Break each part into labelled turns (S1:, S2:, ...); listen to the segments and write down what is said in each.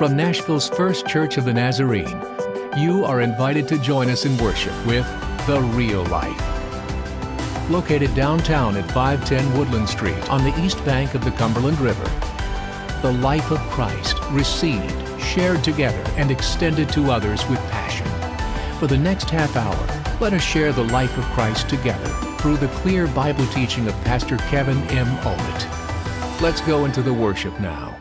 S1: From Nashville's First Church of the Nazarene, you are invited to join us in worship with The Real Life. Located downtown at 510 Woodland Street on the east bank of the Cumberland River, the life of Christ received, shared together, and extended to others with passion. For the next half hour, let us share the life of Christ together through the clear Bible teaching of Pastor Kevin M. Olett. Let's go into the worship now.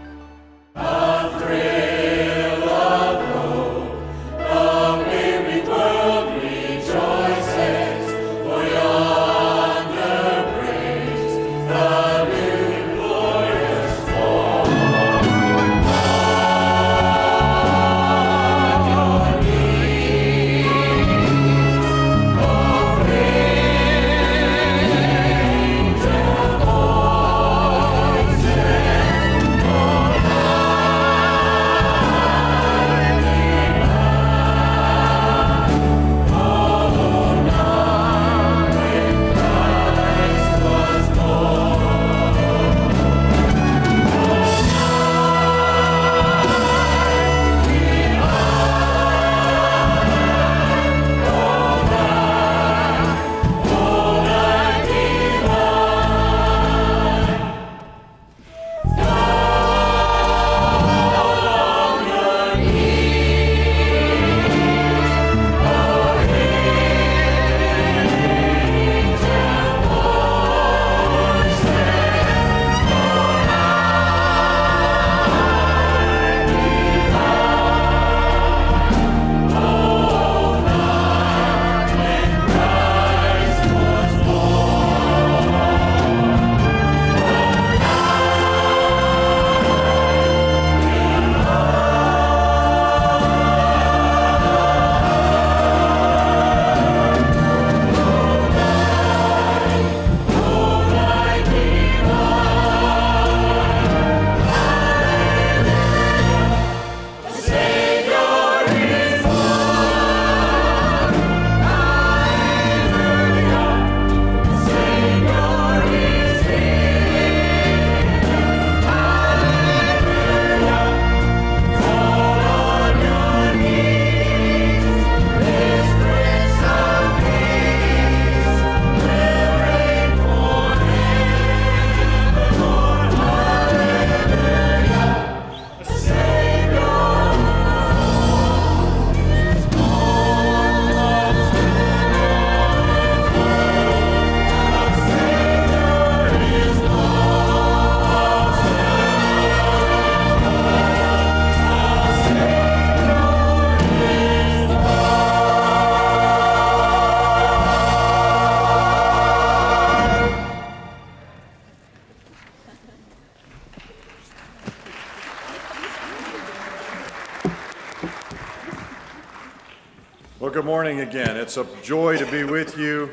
S2: Well, good morning again. It's a joy to be with you,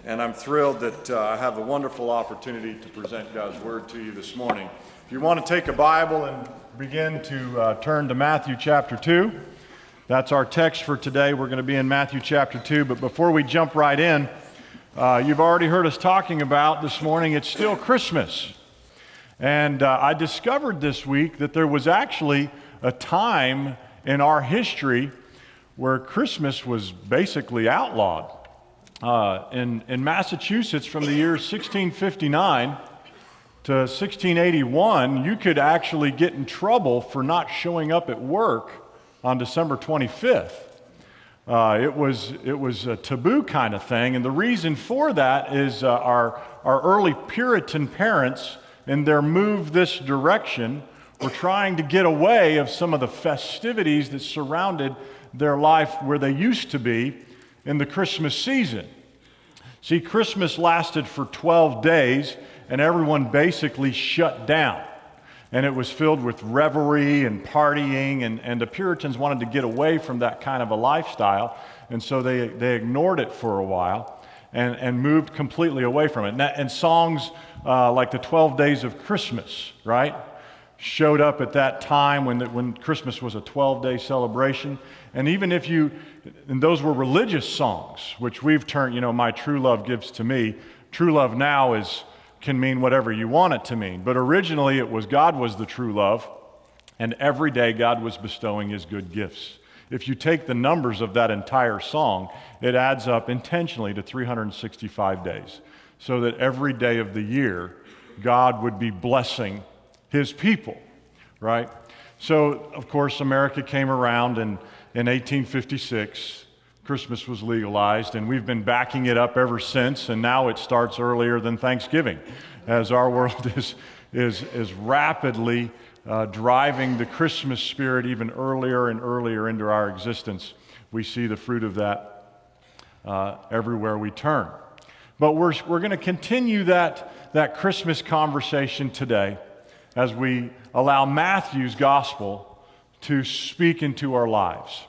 S2: and I'm thrilled that I have a wonderful opportunity to present God's Word to you this morning. If you want to take a Bible and begin to turn to Matthew chapter 2, that's our text for today. We're going to be in Matthew chapter 2, but before we jump right in, you've already heard us talking about this morning, it's still Christmas. And I discovered this week that there was actually a time in our history where Christmas was basically outlawed. In Massachusetts, from the year 1659 to 1681, you could actually get in trouble for not showing up at work on December 25th. It was a taboo kind of thing, and the reason for that is our early Puritan parents, in their move this direction, were trying to get away of some of the festivities that surrounded their life where they used to be in the Christmas season. See, Christmas lasted for 12 days, and everyone basically shut down. And it was filled with revelry and partying, and the Puritans wanted to get away from that kind of a lifestyle, and so they ignored it for a while and moved completely away from it. And songs like the 12 Days of Christmas, right, showed up at that time when Christmas was a 12-day celebration. And even if and those were religious songs, which we've turned, My True Love Gives to Me. True love now can mean whatever you want it to mean. But originally it was God was the true love. And every day God was bestowing his good gifts. If you take the numbers of that entire song, it adds up intentionally to 365 days. So that every day of the year, God would be blessing his people, right? So, of course, America came around and in 1856, Christmas was legalized, and we've been backing it up ever since, and now it starts earlier than Thanksgiving, as our world is rapidly driving the Christmas spirit even earlier and earlier into our existence. We see the fruit of that everywhere we turn. But we're going to continue that Christmas conversation today as we allow Matthew's gospel to speak into our lives.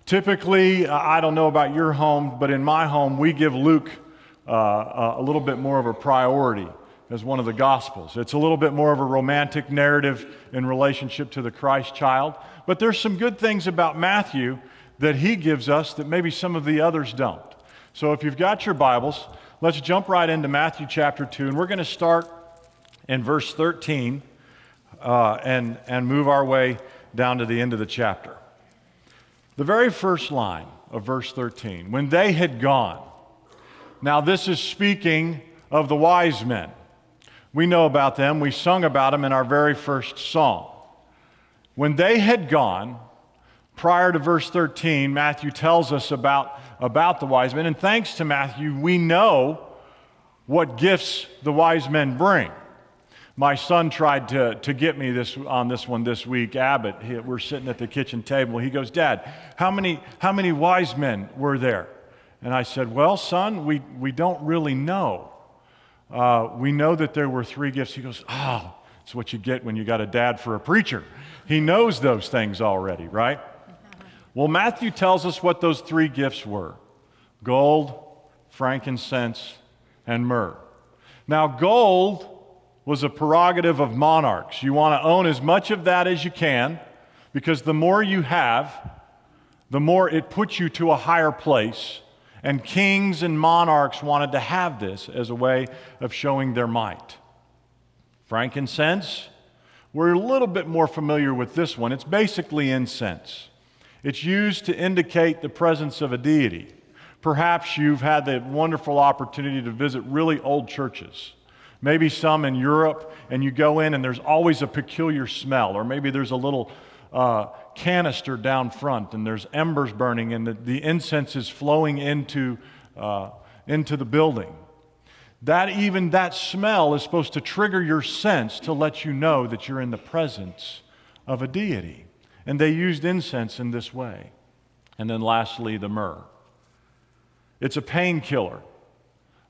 S2: Typically, I don't know about your home, but in my home, we give Luke a little bit more of a priority as one of the Gospels. It's a little bit more of a romantic narrative in relationship to the Christ child. But there's some good things about Matthew that he gives us that maybe some of the others don't. So if you've got your Bibles, let's jump right into Matthew chapter 2. And we're going to start in verse 13 and move our way down to the end of the chapter. The very first line of verse 13, when they had gone. Now this is speaking of the wise men. We know about them. We sung about them in our very first song. When they had gone, prior to verse 13, Matthew tells us about the wise men. And thanks to Matthew, we know what gifts the wise men bring. My son tried to get me on this one this week. Abbott, we're sitting at the kitchen table. He goes, "Dad, how many wise men were there?" And I said, "Well, son, we don't really know. We know that there were 3 gifts." He goes, "Oh, it's what you get when you got a dad for a preacher. He knows those things already, right?" Well, Matthew tells us what those 3 gifts were: gold, frankincense, and myrrh. Now, gold was a prerogative of monarchs. You want to own as much of that as you can, because the more you have, the more it puts you to a higher place. And kings and monarchs wanted to have this as a way of showing their might. Frankincense, we're a little bit more familiar with this one. It's basically incense. It's used to indicate the presence of a deity. Perhaps you've had the wonderful opportunity to visit really old churches. Maybe some in Europe, and you go in and there's always a peculiar smell, or maybe there's a little canister down front and there's embers burning and the incense is flowing into the building. That smell is supposed to trigger your sense to let you know that you're in the presence of a deity. And they used incense in this way. And then lastly, the myrrh. It's a painkiller.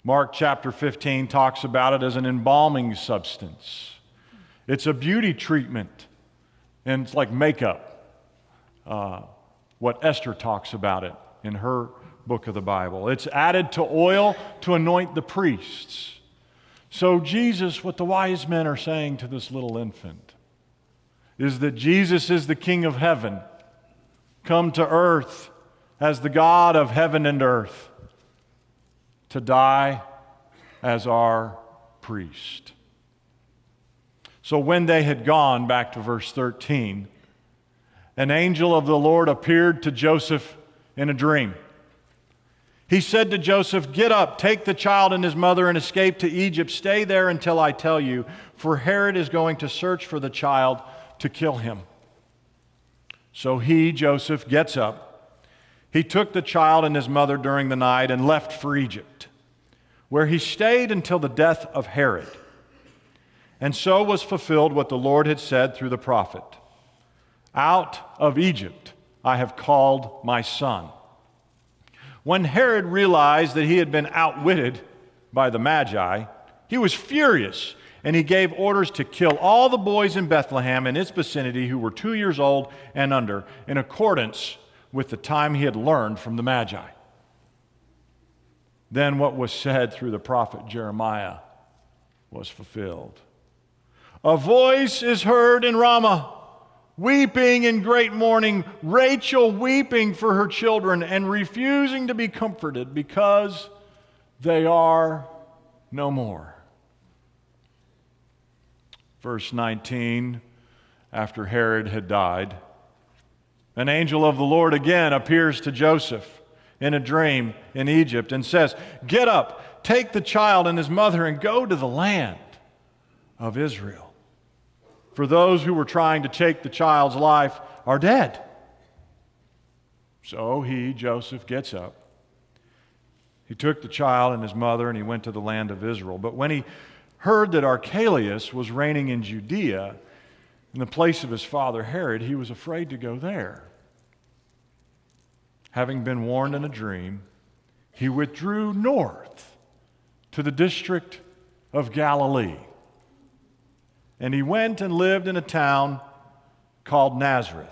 S2: Mark chapter 15 talks about it as an embalming substance. It's a beauty treatment, and it's like makeup. What Esther talks about it in her book of the Bible. It's added to oil to anoint the priests. So Jesus, what the wise men are saying to this little infant, is that Jesus is the King of heaven, come to earth as the God of heaven and earth, to die as our priest. So when they had gone, back to verse 13, an angel of the Lord appeared to Joseph in a dream. He said to Joseph, "Get up, take the child and his mother and escape to Egypt. Stay there until I tell you, for Herod is going to search for the child to kill him." So he, Joseph, gets up. He took the child and his mother during the night and left for Egypt, where he stayed until the death of Herod. And so was fulfilled what the Lord had said through the prophet, "Out of Egypt I have called my son." When Herod realized that he had been outwitted by the Magi, he was furious, and he gave orders to kill all the boys in Bethlehem and its vicinity who were 2 years old and under, in accordance with the time he had learned from the Magi. Then what was said through the prophet Jeremiah was fulfilled. "A voice is heard in Ramah, weeping in great mourning, Rachel weeping for her children and refusing to be comforted because they are no more." Verse 19, after Herod had died, an angel of the Lord again appears to Joseph in a dream in Egypt and says, "Get up, take the child and his mother and go to the land of Israel. For those who were trying to take the child's life are dead." So Joseph, gets up. He took the child and his mother and he went to the land of Israel. But when he heard that Archelaus was reigning in Judea in the place of his father Herod, he was afraid to go there. Having been warned in a dream, he withdrew north to the district of Galilee. And he went and lived in a town called Nazareth.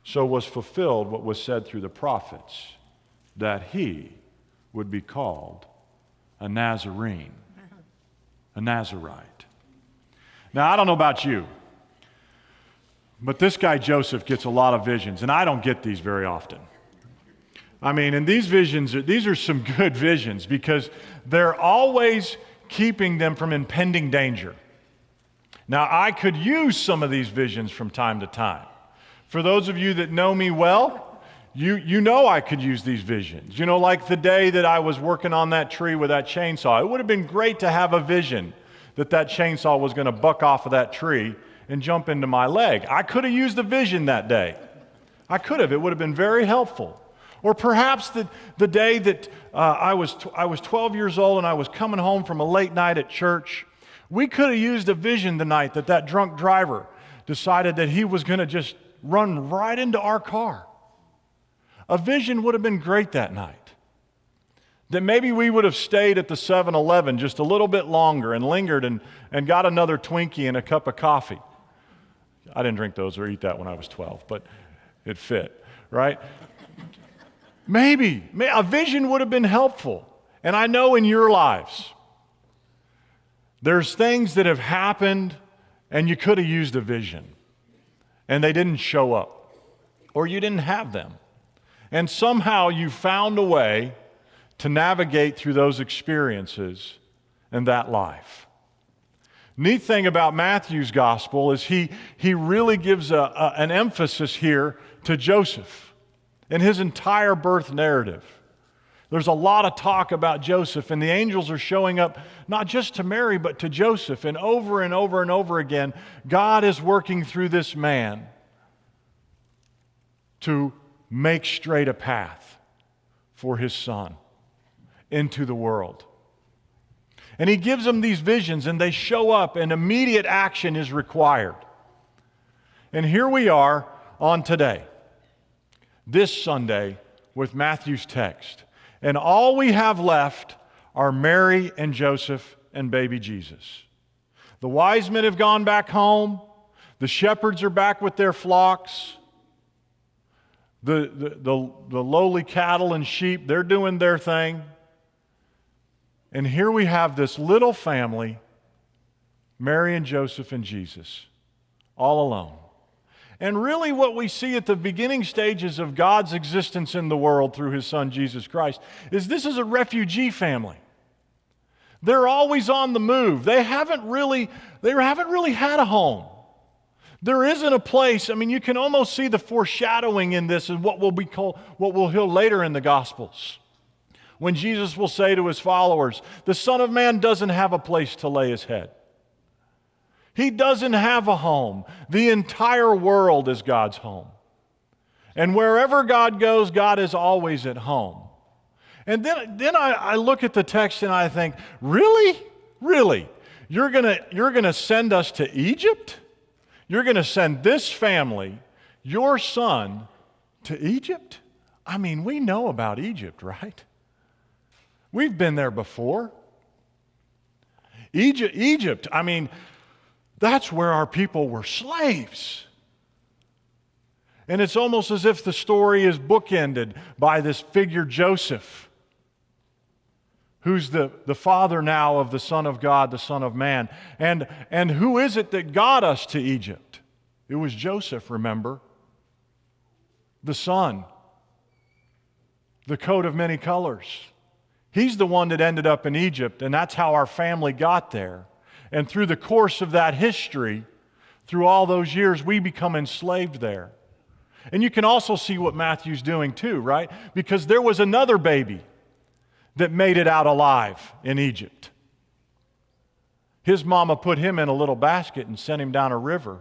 S2: So was fulfilled what was said through the prophets, that he would be called a Nazarene, a Nazarite. Now, I don't know about you, but this guy Joseph gets a lot of visions, and I don't get these very often. I mean, and these visions, these are some good visions because they're always keeping them from impending danger. Now, I could use some of these visions from time to time. For those of you that know me well, you know I could use these visions. You know, like the day that I was working on that tree with that chainsaw, it would have been great to have a vision that chainsaw was going to buck off of that tree and jump into my leg. I could have used a vision that day. I could have. It would have been very helpful. Or perhaps the day that I was 12 years old and I was coming home from a late night at church, we could have used a vision tonight that drunk driver decided that he was going to just run right into our car. A vision would have been great that night. That maybe we would have stayed at the 7-Eleven just a little bit longer and lingered and got another Twinkie and a cup of coffee. I didn't drink those or eat that when I was 12, but it fit, right? Maybe a vision would have been helpful. And I know in your lives, there's things that have happened and you could have used a vision and they didn't show up or you didn't have them. And somehow you found a way to navigate through those experiences and that life. Neat thing about Matthew's gospel is he really gives an emphasis here to Joseph and his entire birth narrative. There's a lot of talk about Joseph, and the angels are showing up not just to Mary, but to Joseph. And over and over and over again, God is working through this man to make straight a path for his son into the world. And he gives them these visions, and they show up, and immediate action is required. And here we are on today, this Sunday, with Matthew's text. And all we have left are Mary and Joseph and baby Jesus. The wise men have gone back home. The shepherds are back with their flocks. The lowly cattle and sheep, they're doing their thing. And here we have this little family, Mary and Joseph and Jesus, all alone. And really what we see at the beginning stages of God's existence in the world through His Son, Jesus Christ, is this is a refugee family. They're always on the move. They haven't really had a home. There isn't a place, I mean, you can almost see the foreshadowing in this and what we'll hear later in the Gospels. When Jesus will say to His followers, the Son of Man doesn't have a place to lay His head. He doesn't have a home. The entire world is God's home. And wherever God goes, God is always at home. And then I look at the text and I think, really? Really? You're gonna send us to Egypt? You're going to send this family, your son, to Egypt? I mean, we know about Egypt, right? We've been there before. Egypt, I mean, that's where our people were slaves. And it's almost as if the story is bookended by this figure Joseph, who's the father now of the Son of God, the Son of Man. And who is it that got us to Egypt? It was Joseph, remember? The son, the coat of many colors. He's the one that ended up in Egypt, and that's how our family got there. And through the course of that history,
S3: through all those years, we become enslaved there. And you can also see what Matthew's doing too, right? Because there was another baby that made it out alive in Egypt. His mama put him in a little basket and sent him down a river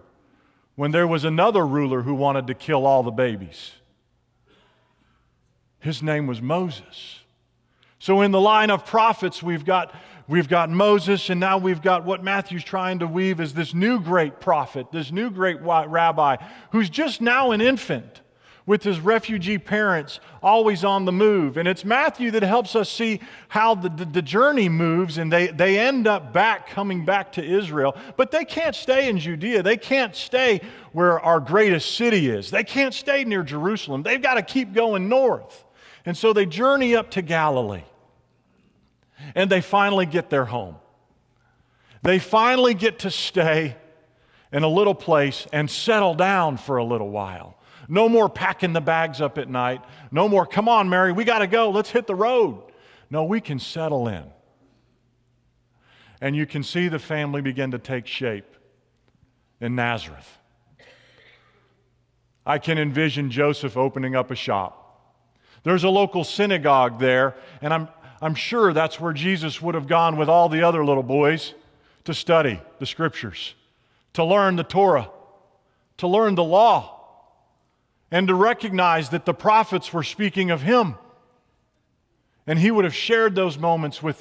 S3: when there was another ruler who wanted to kill all the babies. His name was Moses. So in the line of prophets, we've got Moses, and now we've got what Matthew's trying to weave is this new great prophet, this new great rabbi, who's just now an infant with his refugee parents, always on the move. And it's Matthew that helps us see how the journey moves, and they end up coming back to Israel. But they can't stay in Judea. They can't stay where our greatest city is. They can't stay near Jerusalem. They've got to keep going north. And so they journey up to Galilee. And they finally get their home. They finally get to stay in a little place and settle down for a little while. No more packing the bags up at night. No more, come on, Mary, we got to go. Let's hit the road. No, we can settle in. And you can see the family begin to take shape in Nazareth. I can envision Joseph opening up a shop. There's a local synagogue there, and I'm sure that's where Jesus would have gone with all the other little boys to study the Scriptures, to learn the Torah, to learn the law, and to recognize that the prophets were speaking of him. And he would have shared those moments with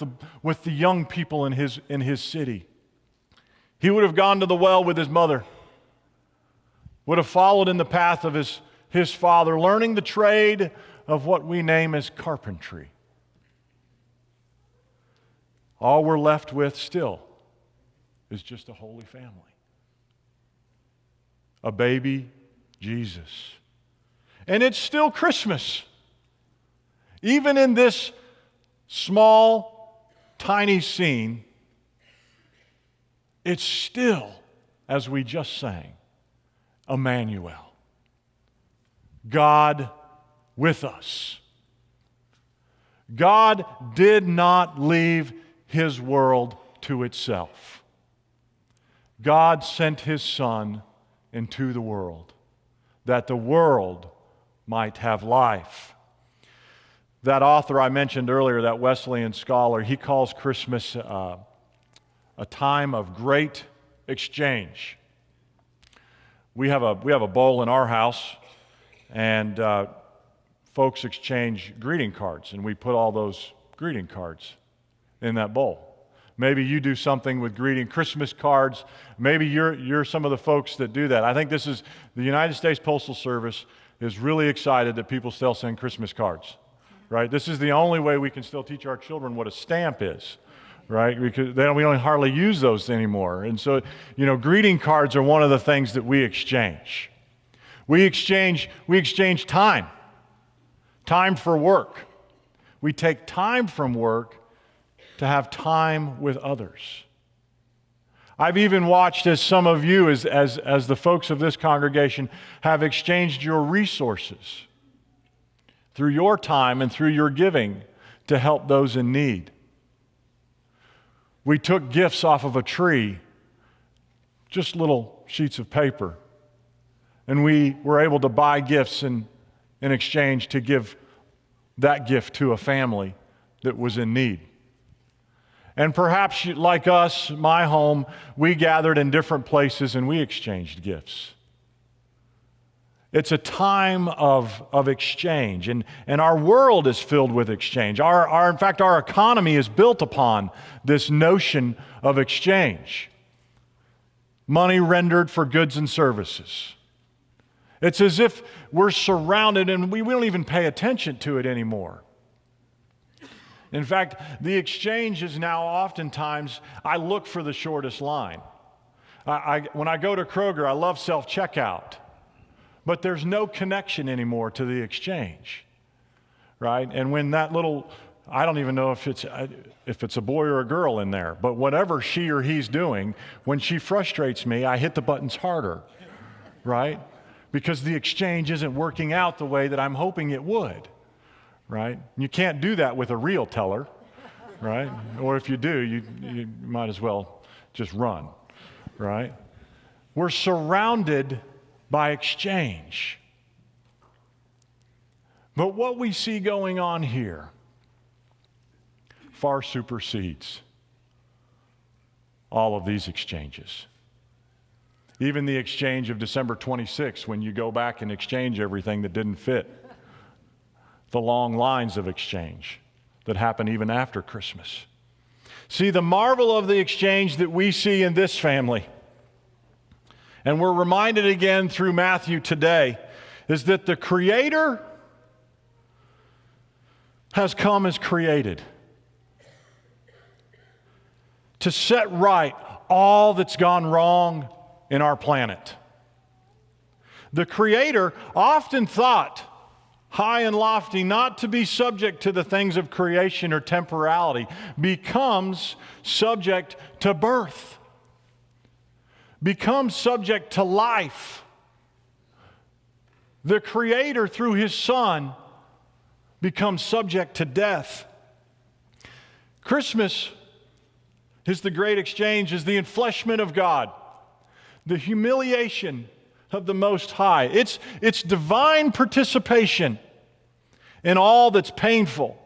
S3: the young people in his city. He would have gone to the well with his mother, would have followed in the path of his father, learning the trade of what we name as carpentry. All we're left with still is just a holy family. A baby Jesus. And it's still Christmas. Even in this small, tiny scene, it's still, as we just sang, Emmanuel. God with us. God did not leave His world to itself. God sent His Son into the world, that the world might have life. That author I mentioned earlier, that Wesleyan scholar, he calls Christmas a time of great exchange. We have a bowl in our house, and folks exchange greeting cards, and we put all those greeting cards in that bowl. Maybe you do something with greeting Christmas cards. Maybe you're some of the folks that do that. I think the United States Postal Service is really excited that people still send Christmas cards, right? This is the only way we can still teach our children what a stamp is, right? Because we don't hardly use those anymore. And so, greeting cards are one of the things that we exchange. We exchange time for work. We take time from work to have time with others. I've even watched as some of you, as the folks of this congregation, have exchanged your resources through your time and through your giving to help those in need. We took gifts off of a tree, just little sheets of paper, and we were able to buy gifts in exchange to give that gift to a family that was in need. And perhaps, like us, my home, we gathered in different places and we exchanged gifts. It's a time of exchange, and our world is filled with exchange. In fact, our economy is built upon this notion of exchange. Money rendered for goods and services. It's as if we're surrounded and we don't even pay attention to it anymore. In fact, the exchange is now oftentimes, I look for the shortest line. When I go to Kroger, I love self-checkout, but there's no connection anymore to the exchange, right? And when that little, I don't even know if it's a boy or a girl in there, but whatever she or he's doing, when she frustrates me, I hit the buttons harder, right? Because the exchange isn't working out the way that I'm hoping it would. Right? You can't do that with a real teller, right? Or if you do, you might as well just run, right? We're surrounded by exchange. But what we see going on here far supersedes all of these exchanges. Even the exchange of December 26, when you go back and exchange everything that didn't fit. The long lines of exchange that happen even after Christmas. See, the marvel of the exchange that we see in this family, and we're reminded again through Matthew today, is that the Creator has come as created to set right all that's gone wrong in our planet. The Creator often thought high and lofty, not to be subject to the things of creation or temporality, becomes subject to birth, becomes subject to life. The Creator, through His Son, becomes subject to death. Christmas is the great exchange, is the enfleshment of God, the humiliation of the Most High. It's divine participation in all that's painful.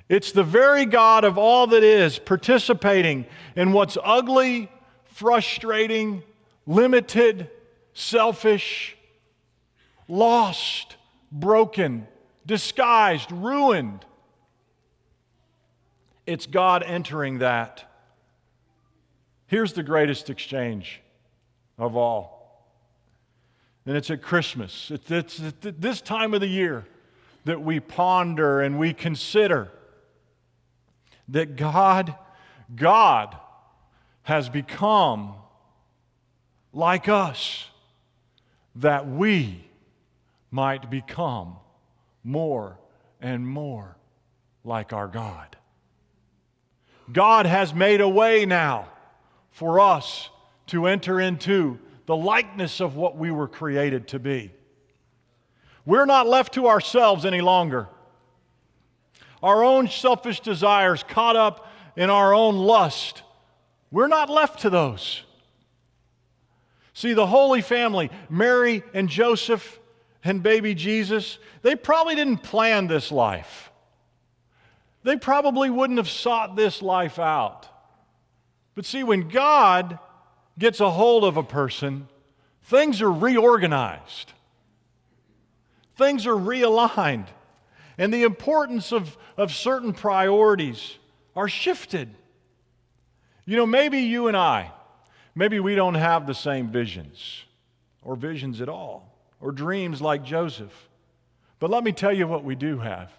S3: It's the very God of all that is participating in what's ugly, frustrating, limited, selfish, lost, broken, disguised, ruined. It's God entering that. Here's the greatest exchange of all. And it's at Christmas. It's at this time of the year that we ponder and we consider that God has become like us, that we might become more and more like our God. God has made a way now for us to enter into the likeness of what we were created to be. We're not left to ourselves any longer. Our own selfish desires caught up in our own lust, we're not left to those. See, the Holy Family, Mary and Joseph and baby Jesus, they probably didn't plan this life. They probably wouldn't have sought this life out. But see, when God gets a hold of a person, things are reorganized. Things are realigned. And the importance of certain priorities are shifted. You know, maybe you and I, maybe we don't have the same visions, or visions at all, or dreams like Joseph. But let me tell you what we do have.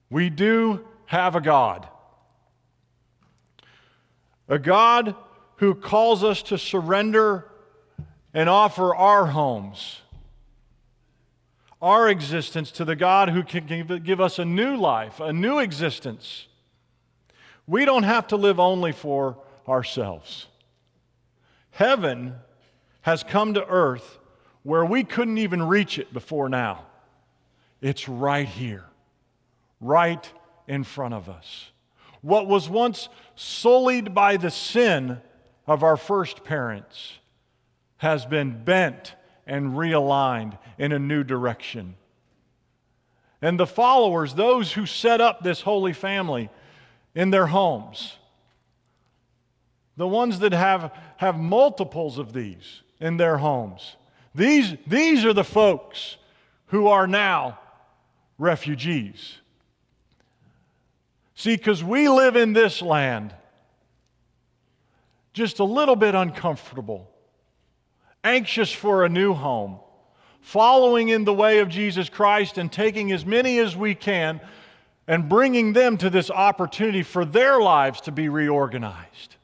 S3: We do have a God. A God who calls us to surrender and offer our homes, our existence to the God who can give us a new life, a new existence. We don't have to live only for ourselves. Heaven has come to earth where we couldn't even reach it before now. It's right here, right in front of us. What was once sullied by the sin of our first parents has been bent and realigned in a new direction. And the followers, those who set up this holy family in their homes, the ones that have multiples of these in their homes, these are the folks who are now refugees. See, because we live in this land just a little bit uncomfortable, anxious for a new home, following in the way of Jesus Christ and taking as many as we can and bringing them to this opportunity for their lives to be reorganized.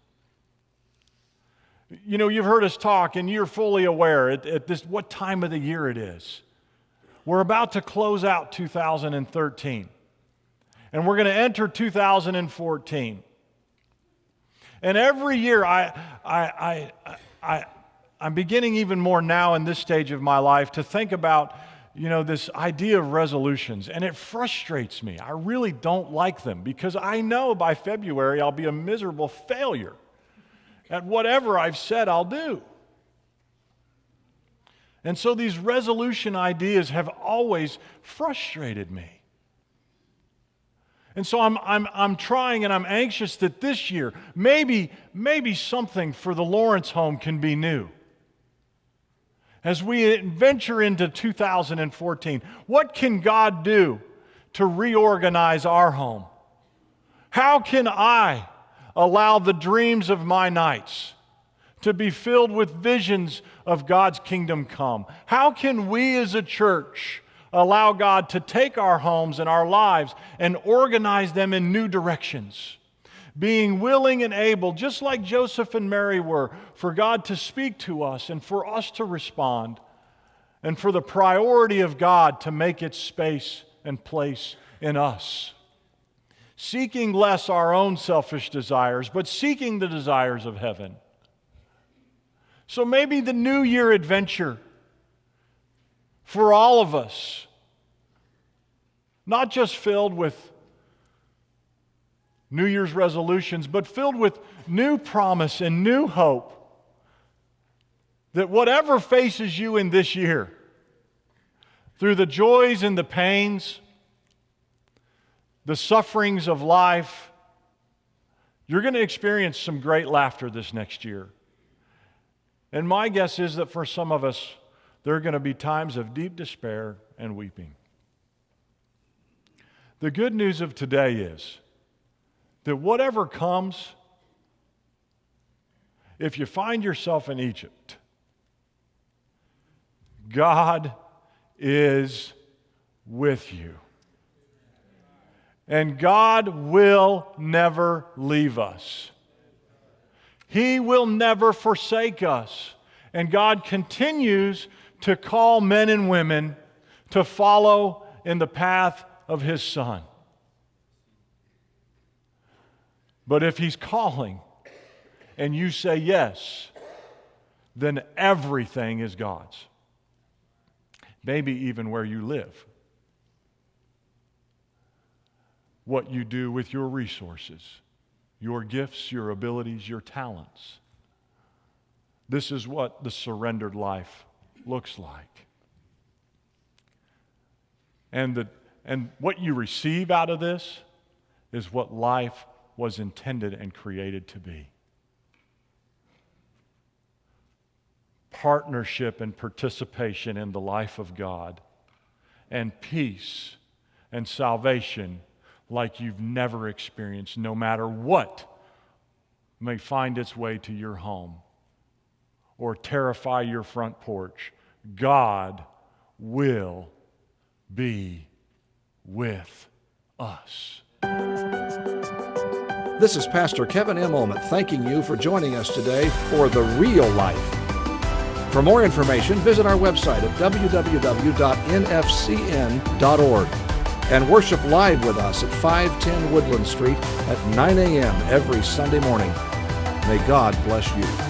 S3: You know, you've heard us talk, and you're fully aware at this what time of the year it is. We're about to close out 2013, and we're going to enter 2014. And every year, I'm beginning even more now in this stage of my life to think about, this idea of resolutions. And it frustrates me. I really don't like them because I know by February I'll be a miserable failure. at whatever I've said I'll do. And so these resolution ideas have always frustrated me. And so I'm trying and I'm anxious that this year, maybe something for the Lawrence home can be new. As we venture into 2014, what can God do to reorganize our home? How can I allow the dreams of my nights to be filled with visions of God's kingdom come? How can we as a church allow God to take our homes and our lives and organize them in new directions? Being willing and able, just like Joseph and Mary were, for God to speak to us and for us to respond, and for the priority of God to make its space and place in us. Seeking less our own selfish desires, but seeking the desires of heaven. So maybe the New Year adventure for all of us, not just filled with New Year's resolutions, but filled with new promise and new hope, that whatever faces you in this year, through the joys and the pains, the sufferings of life, you're going to experience some great laughter this next year. And my guess is that for some of us, there are going to be times of deep despair and weeping. The good news of today is that whatever comes, if you find yourself in Egypt, God is with you. And God will never leave us. He will never forsake us. And God continues to call men and women to follow in the path of His Son. But if He's calling and you say yes, then everything is God's. Maybe even where you live. What you do with your resources, your gifts, your abilities, your talents. This is what the surrendered life looks like. And what you receive out of this is what life was intended and created to be. Partnership and participation in the life of God, and peace and salvation like you've never experienced, no matter what may find its way to your home or terrify your front porch. God will be with us.
S4: This is Pastor Kevin M. Ullman thanking you for joining us today for The Real Life. For more information, visit our website at www.nfcn.org and worship live with us at 510 Woodland Street at 9 a.m. every Sunday morning. May God bless you.